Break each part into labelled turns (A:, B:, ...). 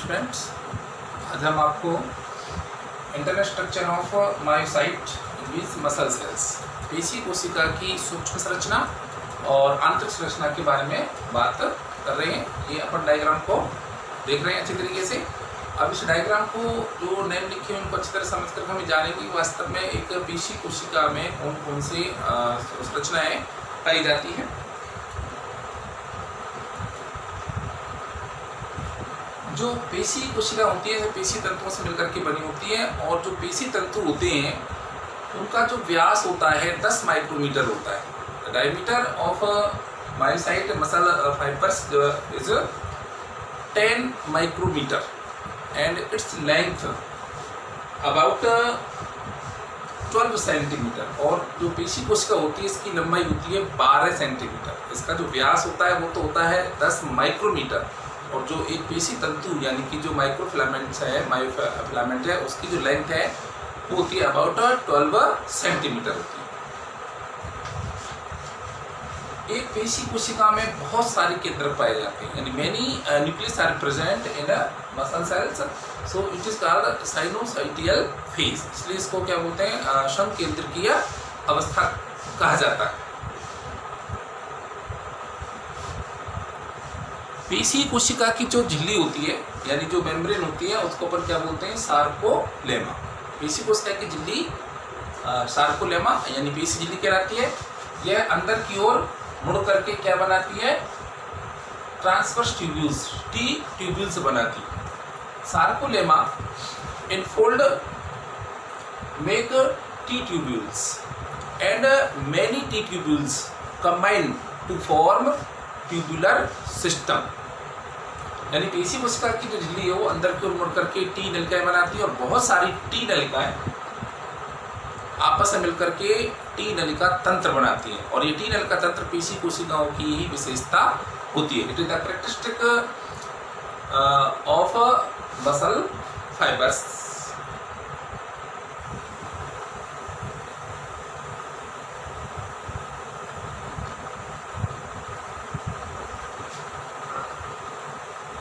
A: Students, आज हम आपको internal structure of myocyte with muscle cells, पेशी कोशिका की सूक्ष्म संरचना और आंतरिक संरचना के बारे में बात कर रहे हैं। ये अपन डायग्राम को देख रहे हैं अच्छी तरीके से। अब इस डायग्राम को जो नेम लिखे हैं उनको अच्छी तरह समझ कर हमें जानेंगे कि वास्तव में एक पेशी कोशिका में कौन कौन सी संरचनाएँ पाई जाती हैं। जो पेशी कोशिका होती है पेशी तंतुओं से मिलकर के बनी होती है और जो पेशी तंतु होते हैं उनका जो व्यास होता है 10 माइक्रोमीटर होता है। Diameter of myocyte muscle fibres is 10 micrometre and its length about 12 centimetre. और जो पेशी कोशिका होती है इसकी लंबाई होती है 12 सेंटीमीटर। इसका जो व्यास होता है वो तो होता है 10 माइक्रोमीटर और जो एक पेशी तंतु यानी कि जो माइक्रोफिलामेंट्स है मायोफिलामेंट है उसकी जो लेंथ है वो होती है अबाउट 12 सेंटीमीटर होती है। एक पेशी कोशिका में बहुत सारे केंद्र पाए जाते हैं यानी many nucleus are present in muscle cells, so it is called syncytial phase. इसलिए इसको क्या बोलते हैं, समकेंद्रकीय अवस्था कहा जाता है। पेशी कोशिका की जो झिल्ली होती है यानी जो मेम्ब्रेन होती है उसको अपन क्या बोलते हैं, सार्कोलेमा। पेशी कोशिका की झिल्ली सार्कोलेमा यानी पेशी झिल्ली कहलाती है। यह अंदर की ओर मुड़ करके क्या बनाती है, ट्रांसवर्स ट्यूब्यूल्स टी ट्यूब्यूल्स बनाती है। Sarcolemma infold make T tubules and many T tubules combine to form tubular system. यानी पेशी कोशिका की जो झिल्ली है वो अंदर की ओर मुड़ करके टी नलिकाएं बनाती है और बहुत सारी टी नलिकाएं आपस में मिलकर के टी नलिका तंत्र बनाती है और ये टी नलिका तंत्र पेशी कोशिकाओं की ही विशेषता होती है। It is the characteristic of muscle fibres.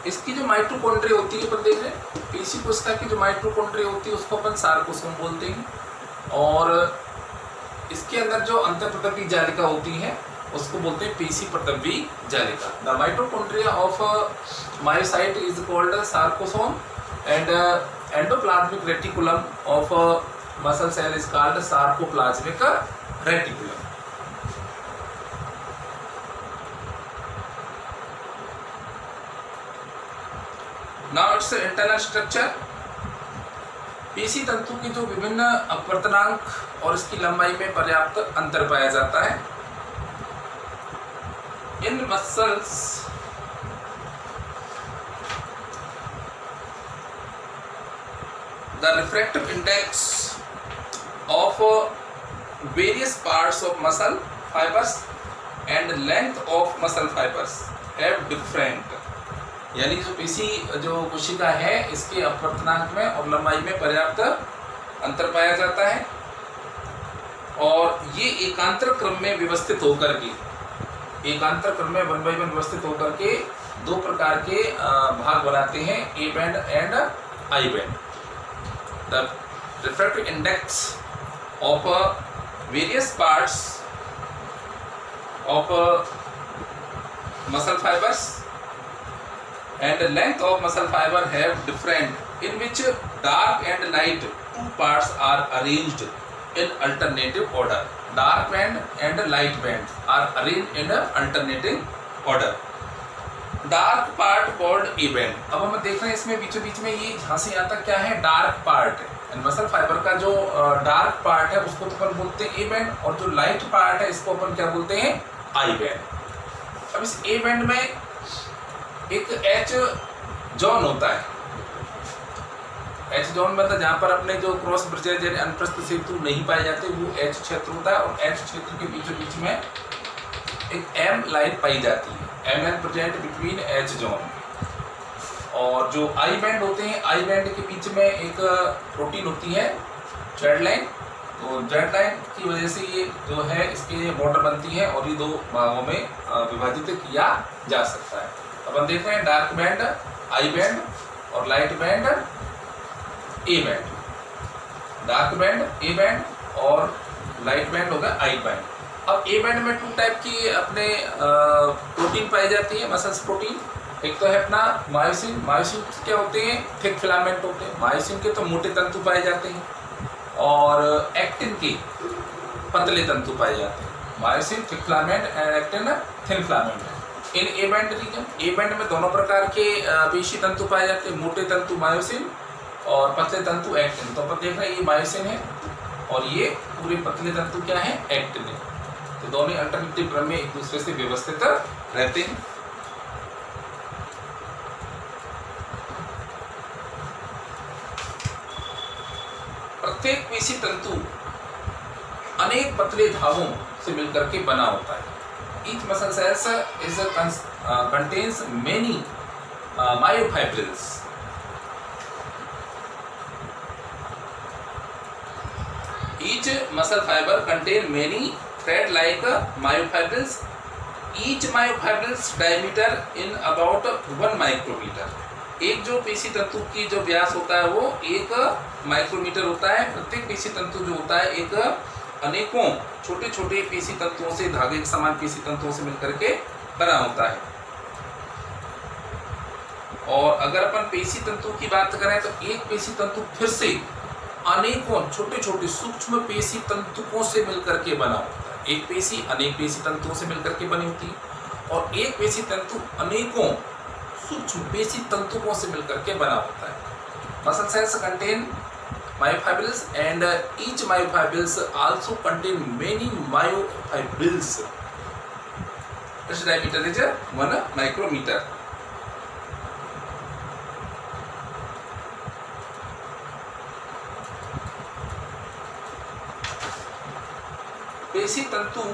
A: इसकी जो माइटोकॉन्ड्रिया होती है अपन देख रहे हैं, पेशी कोशिका की जो माइटोकॉन्ड्रिया होती है उसको अपन सार्कोसोम बोलते हैं और इसके अंदर जो अंतःप्रतवी जालिका होती है उसको बोलते हैं पेशी प्रतवी जालिका। The mitochondria of myocyte is called sarcosome and endoplasmic reticulum of muscle cell is called sarcoplasmic reticulum. Now it's internal structure. पेशी तंतु की जो विभिन्न अपवर्तनांक और इसकी लंबाई में पर्याप्त अंतर पाया जाता है। In muscles the refractive index of various parts of muscle fibres and length of muscle fibres have different. यानी जो पेशी जो कोशिका है इसके अपवर्तनांक में और लंबाई में पर्याप्त अंतर पाया जाता है और ये एकांतर क्रम में व्यवस्थित होकर के वन बाई वन व्यवस्थित होकर के दो प्रकार के भाग बनाते हैं, A band and I band. The refractive index of various parts of muscle fibres and the length of muscle fiber have different in which dark and light two parts are arranged in alternative order. Dark band and light band are arranged in alternating order. Dark part called A band. अब हम देख रहे हैं इसमें बीचों बीच में ये झांसी आता क्या है, डार्क पार्ट है। मसल फाइबर का जो डार्क पार्ट है उसको तो अपन बोलते हैं ए बैंड और जो लाइट पार्ट है इसको अपन क्या बोलते हैं, आई बैंड। अब इस ए बैंड में एक एच जोन होता है। एच जोन मतलब जहाँ पर अपने जो क्रॉस ब्रिजेज यानी अनुप्रस्थ सेतु नहीं पाए जाते वो एच क्षेत्र होता है और एच क्षेत्र के बीचों बीच में एक एम लाइन पाई जाती है। M line present between H zone. और जो आई बैंड होते हैं, आई बैंड के बीच में एक प्रोटीन होती है जेड लाइन। तो जेड लाइन की वजह से ये जो है इसके बॉर्डर बनती है और ये दो भागों में विभाजित किया जा सकता है। अपन देख रहे हैं डार्क बैंड, आई बैंड और light band A band, dark band A band और लाइट बैंड होगा आई बैंड। अब ए बैंड में 2 टाइप की अपने प्रोटीन पाई जाती है, मसल्स प्रोटीन। एक तो है अपना मायोसिन। मायोसिन क्या होते हैं? थिक फिलामेंट होते हैं। मायोसिन के तो मोटे तंतु पाए जाते हैं और एक्टिन के पतले तंतु पाए जाते हैं। Myosin thick filament and actin thin filament. In A band region, A band में दोनों प्रकार के पेशी तंतु पाए जाते हैं, मोटे तंतु मायोसिन और पतले तंतु एक्टिन। तो अपन देख रहे हैं ये मायोसिन है और ये पूरे पतले तंतु क्या है? एक्टिन है। तो दोनों अल्टरनेटिव क्रम में एक दूसरे से व्यवस्थित रहते हैं। प्रत्येक पेशी तंतु अनेक पतले धागों से मिलकर के बना होता है। Each muscle cells contains many myofibrils. Each muscle fiber contain many thread-like myofibrils. Each myofibrils diameter in about 1 micrometer. एक जो पेशी तंतु की जो व्यास होता है वो 1 माइक्रोमीटर होता है। प्रत्येक पेशी तंतु जो होता है एक अनेकों छोटे छोटे पेशी तंतुओं से, धागे के समान पेशी तंतुओं से मिलकर के बना होता है। और अगर अपन पेशी तंतु की बात करें तो एक पेशी तंतु फिर से अनेकों छोटे छोटे सूक्ष्म पेशी तंतुओं से मिलकर के बना होता है। एक पेशी अनेक पेशी तंतुओं से मिलकर के बनी होती है और एक पेशी तंतु अनेकों सूक्ष्म पेशी तंतुओं से मिलकर के बना होता है। Muscle cells contain myofibrils and each myofibrils also contain many myofibrils. Its diameter is 1 micrometer. पेशी तंतु,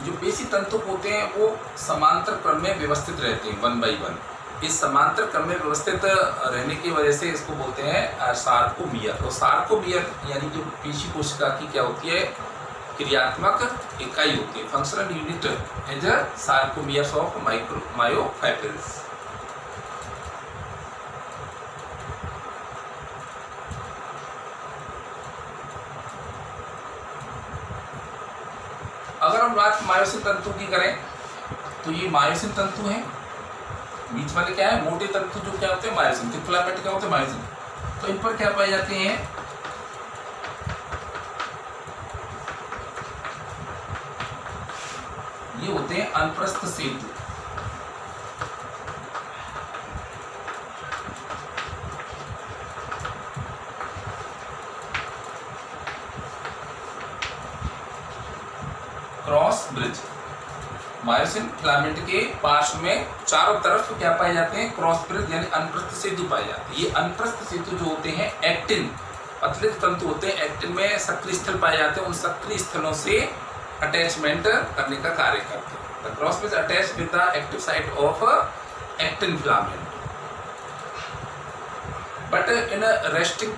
A: जो पेशी तंतु होते हैं वो समांतर क्रम में व्यवस्थित रहते हैं 1 by 1। इस समांतर क्रम में व्यवस्थित रहने की वजह से इसको बोलते हैं सार्कोमियर। तो सार्कोमियर यानी जो पेशी कोशिका की क्या होती है? क्रियात्मक इकाई होती है। Functional unit is sarcomeres of myofibrils. अगर हम बात मायोसिन तंतु की करें तो ये मायोसिन तंतु हैं। बीच वाले क्या है? मोटे तंतु जो क्या होते हैं? मायोसिन। थिक फिलामेंट क्या होते हैं? मायोसिन। तो इन पर क्या पाए जाते हैं? ये होते हैं अनप्रस्थ सेतु। Cross bridge. मायोसिन फिलामेंट के पार्श्व में चारों तरफ क्या पाए जाते हैं? क्रॉस ब्रिज यानी अनप्रस्थ सेतु पाए जाते हैं। ये अनप्रस्थ सेतु जो होते हैं एक्टिन, पतले तंतु होते हैं। एक्टिन में सक्रिय स्थल पाए जाते हैं। उन सक्रिय स्थलों से अटैचमेंट करने का कार्य करते हैं। The cross bridge attach with the active site of actin filament. But in resting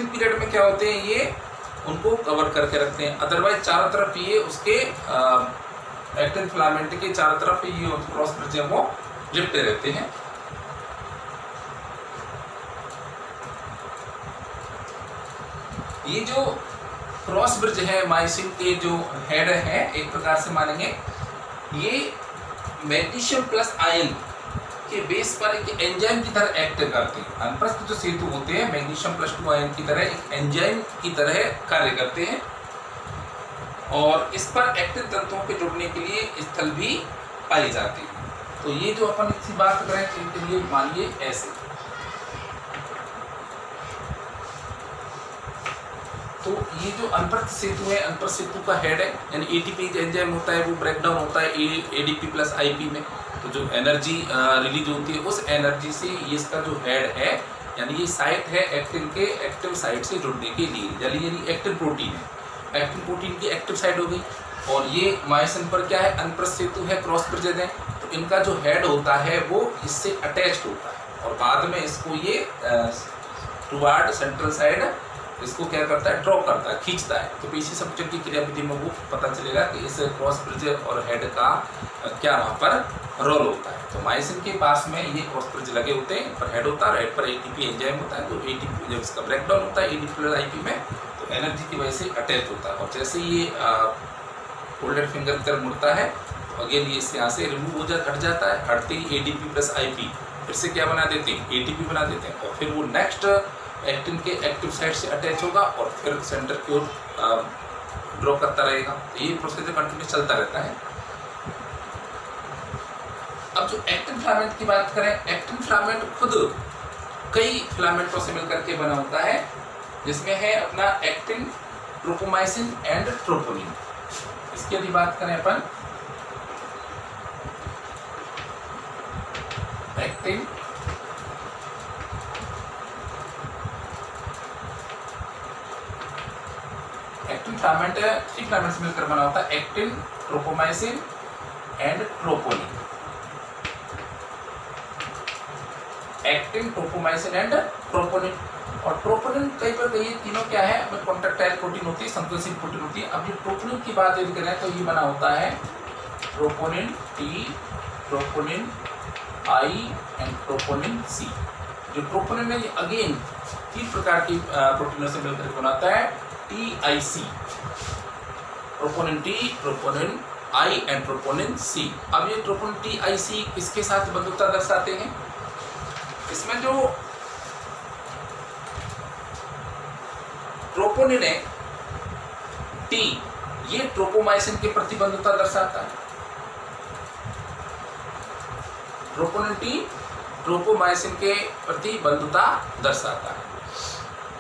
A: period में क्या होते हैं? ये उनको कवर करके रखते हैं। अदरवाइज चारों तरफ ये उसके एक्टिन फिलामेंट के चारों तरफ ये क्रॉस ब्रिज वो लिपटे रहते हैं। ये जो क्रॉस ब्रिज है मायोसिन के जो हेड है, एक प्रकार से मानेंगे ये मैग्नीशियम प्लस आयन के बेस पर एक एंजाइम की तरह एक्ट करते हैं। अनप्रस्थ जो सेतु होते हैं मैग्नीशियम प्लस 2 आयन की तरह एक एंजाइम की तरह कार्य करते हैं और इस पर एक्टिन तंतुओं के जुड़ने के लिए स्थल भी पाई जाती है। तो ये जो अपन इसकी बात करें तो इनके लिए मानिए ऐसे। तो ये जो अनप्रस्थ सेतु है, अनप्रस्थ सेतु का हेड है यानी एटीपी एंजाइम होता है वो ब्रेकडाउन होता है एडीपी प्लस आईपी में। तो जो एनर्जी रिलीज होती है उस एनर्जी से ये इसका जो हेड है यानी ये साइट है एक्टिन के एक्टिव साइट से जुड़ने के लिए, यानी एक्टिन प्रोटीन है। एक्टिन प्रोटीन की एक्टिव साइट हो गई और ये मायोसिन पर क्या है? अनप्रस्थ सेतु है, क्रॉस ब्रिज है। तो इनका जो हेड होता है वो इससे अटैच्ड होता है और बाद में इसको ये टुवार्ड सेंट्रल साइड इसको क्या करता है, ड्रॉ करता है, खींचता है। तो पेशी संकुचन की क्रियाविधि में वो पता चलेगा कि इस क्रॉस ब्रिज और हेड का क्या वहाँ पर रोल होता है। तो मायोसिन के पास में ये क्रॉस ब्रिज लगे होते हैं, पर हेड होता है, हेड पर एटीपी एंजाइम होता है। तो एटीपी जब इसका ब्रेकडाउन होता है एडीपी प्लस आईपी में, तो एनर्जी की वजह से अटैच होता है। और जैसे ये फोल्डेड फिंगर की तरफ मुड़ता है तो अगेन ये इससे यहाँ से रिमूव हो जाता, हट जाता है। हटते ही एडीपी प्लस आईपी फिर से क्या बना देते हैं, एटीपी बना देते हैं। और फिर वो नेक्स्ट एक्टिन के एक्टिव साइड से अटैच होगा और फिर सेंटर की ओर ड्रॉ करता रहेगा। तो ये प्रोसेस कंटिन्यू चलता रहता है। अब जो एक्टिन फिलामेंट की बात करें, एक्टिन फिलामेंट खुद कई फिलामेंटों से मिलकर के बना होता है, जिसमें है अपना एक्टिन, ट्रोपोमाइसिन एंड ट्रोपोनिन। इसकी यदि बात करें अपन, एक्टिन, एक्टिन फिलामेंट 3 फिलामेंट से मिलकर बना होता है, actin, ट्रोपोमाइसिन and troponin. Actin, ट्रोपोमाइसिन and troponin. और ट्रोपोनिन कई बार ये तीनों क्या है, अपने कॉन्ट्रैक्टाइल प्रोटीन होती है, संकुचनशील प्रोटीन होती है। अब ये ट्रोपोनिन की बात यदि करें तो ये बना होता है troponin T, troponin I and troponin C. जो ट्रोपोनिन है ये अगेन 3 प्रकार की प्रोटीनों से मिलकर बनाता है, TIC, troponin T, troponin I and troponin C. अब ये ट्रोपोनिन TIC किसके साथ बंधुता दर्शाते हैं, इसमें जो ट्रोपोनिन है टी, ये ट्रोपोमाइसिन के प्रति बंधुता दर्शाता है। ट्रोपोनिन टी ट्रोपोमाइसिन के प्रति बंधुता दर्शाता है।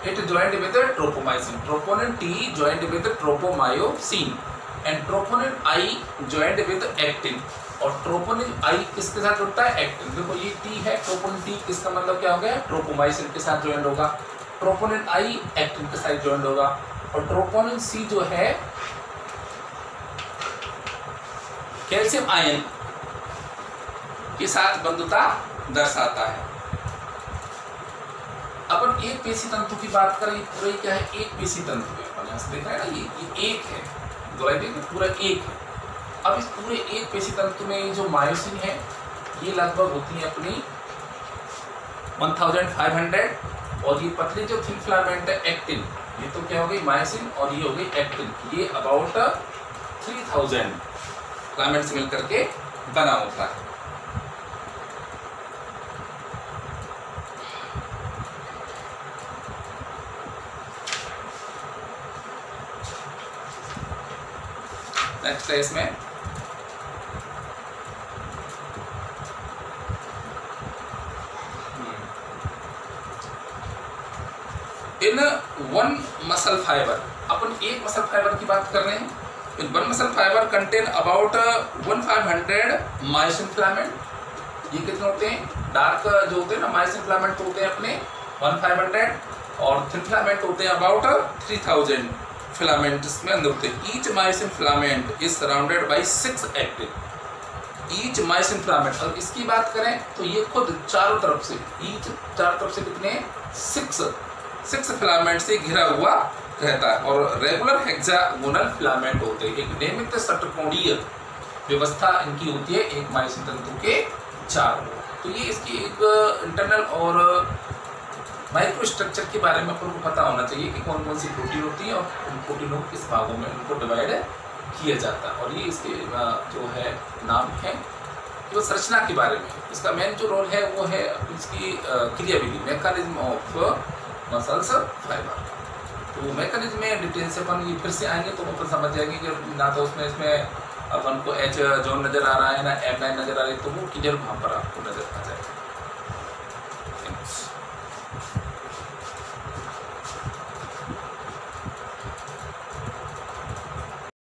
A: It joint with ट्रोपोमाइसिन, troponin T joint with tropomyosin and troponin I joined with actin. और ट्रोपोनिन आई किसके साथ जुड़ता है, एक्टिन। देखो ये टी है, ट्रोपोनिन टी किसका मतलब क्या हो गया, ट्रोपोमाइसिन के साथ ज्वाइंट होगा। ट्रोपोनिन आई एक्टिन के साथ ज्वाइंट होगा। और ट्रोपोनिन सी जो है कैल्शियम आयन के साथ बंधुता दर्शाता है। अपन एक पेशी तंतु की बात करें, ये पूरा क्या है, एक पेशी तंतु है। अपन यहाँ से देखा है ना, ये एक है, दोहराई देखिए पूरा एक है। अब इस पूरे एक पेशी तंतु में जो मायोसिन है ये लगभग होती है अपनी 1500, और ये पतली जो थिन फिलामेंट है एक्टिन, ये तो क्या हो गई मायोसिन और ये हो गई एक्टिन, ये अबाउट 3000 फिलामेंट से मिलकर के बना होता है। नेक्स्ट है इसमें इन वन मसल फाइबर, अपन एक मसल फाइबर की बात कर रहे हैं। In one muscle fibre contain about 1500 myosin filament. ये कितने होते हैं, डार्क जो होते हैं ना मायोसिन फिलामेंट तो होते हैं अपने 1500, और थिन फिलामेंट होते हैं अबाउट 3000 फिलामेंट्स में अंदर होते हैं। Each myosin filament is surrounded by 6 actin. Each myosin filament, और इसकी बात करें तो ये खुद चारों तरफ से, ईच चारों तरफ से कितने 6 फिलामेंट से घिरा हुआ रहता है। और रेगुलर हेक्सागोनल फिलामेंट होते हैं, एक नियमित षटकोणीय व्यवस्था इनकी होती है एक मायोसिन तंतु के 4। तो ये इसकी एक इंटरनल और माइक्रो स्ट्रक्चर के बारे में आपको पता होना चाहिए कि कौन कौन सी प्रोटीन होती है और उन प्रोटीनों को किस भागों में उनको डिवाइड किया जाता है। और ये इसके जो है नाम है कि वो संरचना के बारे में, इसका मेन जो रोल है वो है इसकी क्रियाविधि, मैकेनिज्म ऑफ मसल्स फाइबर। तो मैकेनिज्म में डिटेल से अपन ये फिर से आएंगे तो अपन समझ जाएंगे कि ना तो उसमें इसमें अपन को एच जोन नज़र आ रहा है ना एम लाइन नज़र आ रही है, तो वो क्लियर वहाँ पर आपको नजर